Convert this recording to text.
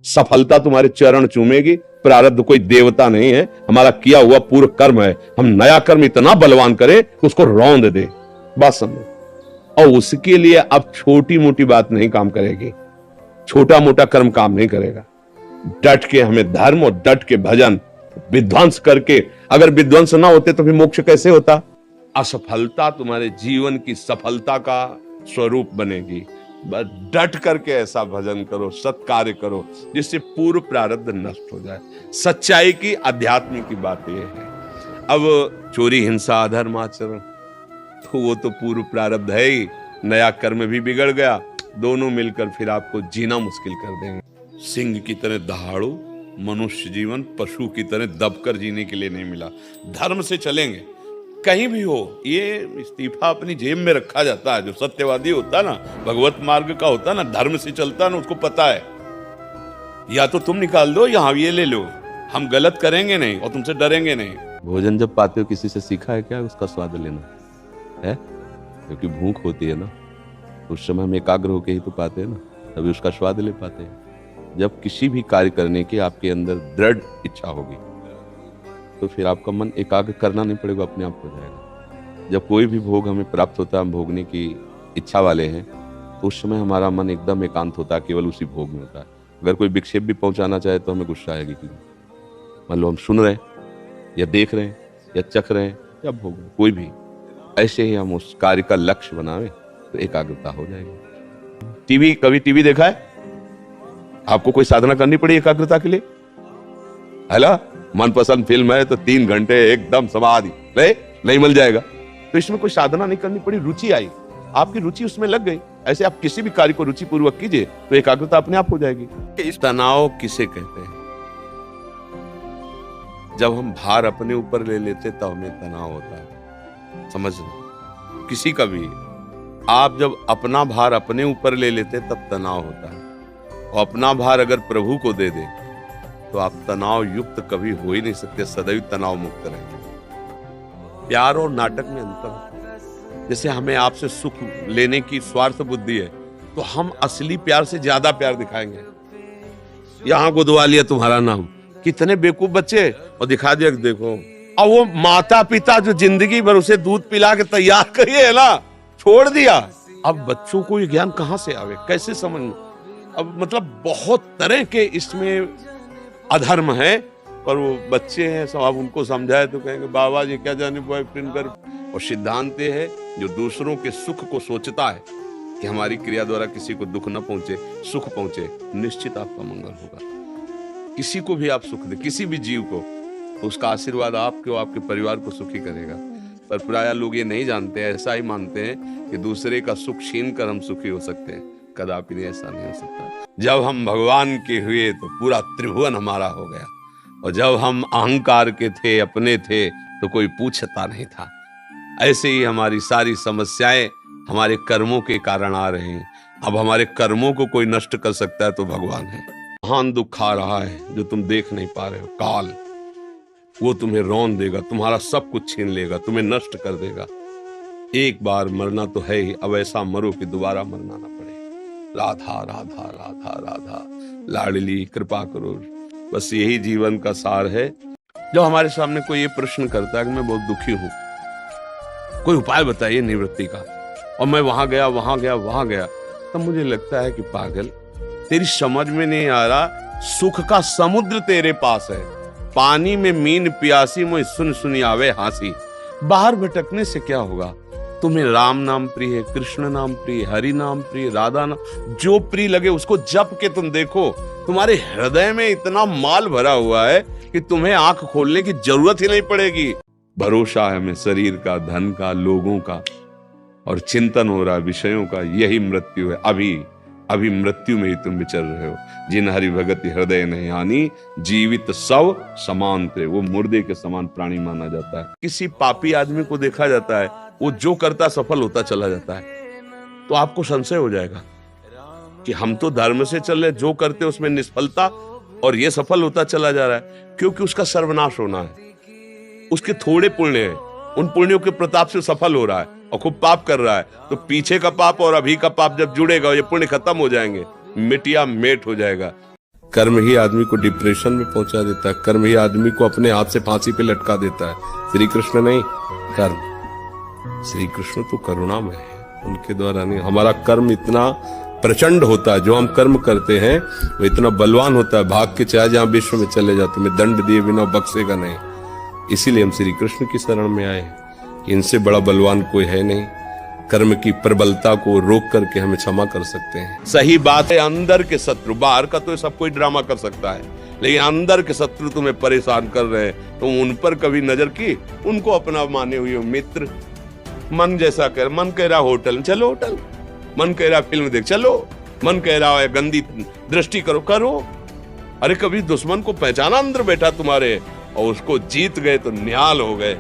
सफलता तुम्हारे चरण चूमेगी। प्रारब्ध कोई देवता नहीं है, हमारा किया हुआ पूर्व कर्म है। हम नया कर्म इतना बलवान करें कि उसको रौंद दे, बात समझो। और उसके लिए अब छोटी मोटी बात नहीं काम करेगी, छोटा मोटा कर्म काम नहीं करेगा। डट के हमें धर्म और डट के भजन विध्वंस करके, अगर विध्वंस ना होते तो फिर मोक्ष कैसे होता। असफलता तुम्हारे जीवन की सफलता का स्वरूप बनेगी। बस डट करके ऐसा भजन करो, सत्कार्य करो जिससे पूर्व प्रारब्ध नष्ट हो जाए। सच्चाई की, अध्यात्म की बात यह है। अब चोरी, हिंसा, अधर्म आचरण तो वो तो पूर्व प्रारब्ध है ही, नया कर्म भी बिगड़ गया, दोनों मिलकर फिर आपको जीना मुश्किल कर देंगे। सिंह की तरह दहाड़ो, मनुष्य जीवन पशु की तरह दबकर जीने के लिए नहीं मिला। धर्म से चलेंगे कहीं भी हो। ये इस्तीफा अपनी जेब में रखा जाता है। जो सत्यवादी होता है ना, भगवत मार्ग का होता है ना, धर्म से चलता है ना, उसको पता है या तो तुम निकाल दो या ये ले लो, हम गलत करेंगे नहीं और तुमसे डरेंगे नहीं। भोजन जब पाते हो किसी से सीखा है क्या उसका स्वाद लेना है? क्योंकि भूख होती है ना, उस समय हम एकाग्र होके ही तो पाते हैं ना, तभी उसका स्वाद ले पाते हैं। जब किसी भी कार्य करने की आपके अंदर दृढ़ इच्छा होगी तो फिर आपका मन एकाग्र करना नहीं पड़ेगा, अपने आप हो जाएगा। जब कोई भी भोग हमें प्राप्त होता है, हम भोगने की इच्छा वाले हैं, तो उस समय हमारा मन एकदम एकांत होता है, केवल उसी भोग में होता है। अगर कोई विक्षेप भी पहुंचाना चाहे तो हमें गुस्सा आएगी कि मान लो हम सुन रहे हैं या देख रहे हैं या चख रहे हैं या भोग रहे, कोई भी ऐसे ही हम उस कार्य का लक्ष्य बनावे तो एकाग्रता हो जाएगी। कभी टीवी देखा है? आपको कोई साधना करनी पड़ी एकाग्रता के लिए? है ना? मनपसंद फिल्म है तो 3 घंटे एकदम समाधि नहीं मिल जाएगा। तो इसमें कोई साधना नहीं करनी पड़ी, रुचि आई, आपकी रुचि उसमें लग गई। ऐसे आप किसी भी कार्य को रुचि पूर्वक कीजिए तो एकाग्रता अपने आप हो जाएगी। इस तनाव किसे कहते हैं? जब हम भार अपने ऊपर ले लेते तब हमें तनाव होता है। समझ लो, किसी का भी आप जब अपना भार अपने ऊपर ले लेते तब तनाव होता है। और अपना भार अगर प्रभु को दे दे तो आप तनाव युक्त कभी हो ही नहीं सकते, सदैव तनाव मुक्त रहेंगे। प्यार और नाटक में अंतर है। जैसे हमें आपसे सुख लेने की स्वार्थ बुद्धि है तो हम असली प्यार से ज्यादा प्यार दिखाएंगे। यहां गुदवा लिया तुम्हारा नाम, कितने बेवकूफ बच्चे, और दिखा दिया देखो। और वो माता पिता जो जिंदगी भर उसे दूध पिला के तैयार करिए है ना, छोड़ दिया। अब बच्चों को ये ज्ञान कहां से आवे, कैसे समझ में? अब मतलब बहुत तरह के इसमें अधर्म है, पर वो बच्चे हैं, सब आप उनको समझाए तो कहेंगे बाबा जी क्या जाने बॉयफ्रेंड कर। और सिद्धांत है जो दूसरों के सुख को सोचता है कि हमारी क्रिया द्वारा किसी को दुख न पहुंचे, सुख पहुंचे, निश्चित आपका मंगल होगा। किसी को भी आप सुख दे, किसी भी जीव को, तो उसका आशीर्वाद आपके और आपके परिवार को सुखी करेगा। पर प्राय लोग ये नहीं जानते, ऐसा ही मानते हैं कि दूसरे का सुख छीन कर हम सुखी हो सकते हैं। कदापि नहीं, ऐसा नहीं हो सकता। जब हम भगवान के हुए तो पूरा त्रिभुवन हमारा हो गया, और जब हम अहंकार के थे, अपने थे, तो कोई पूछता नहीं था। ऐसे ही हमारी सारी समस्याएं हमारे कर्मों के कारण आ रहे हैं। अब हमारे कर्मों को कोई नष्ट कर सकता है तो भगवान है। महान दुख आ रहा है जो तुम देख नहीं पा रहे हो, काल, वो तुम्हें रौंद देगा, तुम्हारा सब कुछ छीन लेगा, तुम्हें नष्ट कर देगा। एक बार मरना तो है ही, अब ऐसा मरो कि दोबारा मरना ना पड़े। राधा राधा राधा राधा, लाडली कृपा करो। बस यही जीवन का सार है। जब हमारे सामने कोई ये प्रश्न करता है कि मैं बहुत दुखी हूं, कोई उपाय बताइए निवृत्ति का, और मैं वहां गया वहां गया वहां गया, तब मुझे लगता है कि पागल, तेरी समझ में नहीं आ रहा, सुख का समुद्र तेरे पास है। पानी में मीन प्यासी, मुझे सुन सुनी आवे हांसी। बाहर भटकने से क्या होगा? तुम्हें राम नाम प्रिय है, कृष्ण नाम प्रिय, हरि नाम प्रिय, राधा नाम, जो प्रिय लगे उसको जप के तुम देखो। तुम्हारे हृदय में इतना माल भरा हुआ है कि तुम्हें आंख खोलने की जरूरत ही नहीं पड़ेगी। भरोसा है हमें शरीर का, धन का, लोगों का, और चिंतन हो रहा है विषयों का। यही मृत्यु है। अभी अभी मृत्यु में ही तुम विचर रहे हो। जिन हरि भगति हृदय नहीं हानि, जीवित सब समान थे। वो मुर्दे के समान प्राणी माना जाता है। किसी पापी आदमी को देखा जाता है, वो जो करता सफल होता चला जाता है, तो आपको संशय हो जाएगा कि हम तो धर्म से चल रहे, जो करते उसमें निष्फलता, और ये सफल होता चला जा रहा है। क्योंकि उसका सर्वनाश होना है। उसके थोड़े पुण्य हैं, उन पुण्यों के प्रताप से सफल हो रहा है और खूब पाप कर रहा है। तो पीछे का पाप और अभी का पाप जब जुड़ेगा, ये पुण्य खत्म हो जाएंगे, मिटिया मेट हो जाएगा। कर्म ही आदमी को डिप्रेशन में पहुंचा देता है, कर्म ही आदमी को अपने हाथ से फांसी पे लटका देता है। श्री कृष्ण नहीं, कर्म। श्री कृष्ण तो करुणामय है, उनके द्वारा नहीं। हमारा कर्म इतना प्रचंड होता है, जो हम कर्म करते हैं वो इतना बलवान होता है, भाग के चाहे जहां विश्व में चले जाते, मैं दंड दिए बिना बख्शेगा नहीं। इसीलिए हम श्री कृष्ण की शरण में आए। इनसे बड़ा बलवान कोई है नहीं, कर्म की प्रबलता को रोक करके हमें क्षमा कर सकते हैं। सही बात है, अंदर के शत्रु, बाहर का तो सब कोई ड्रामा कर सकता है, लेकिन अंदर के शत्रु तुम्हें परेशान कर रहे हैं, तो उन पर कभी नजर की? उनको अपना माने हुए मित्र। मन जैसा कर, मन कह रहा होटल चलो होटल, मन कह रहा फिल्म देख चलो, मन कह रहा है गंदी दृष्टि करो करो। अरे कभी दुश्मन को पहचाना अंदर बैठा तुम्हारे, और उसको जीत गए तो निहाल हो गए।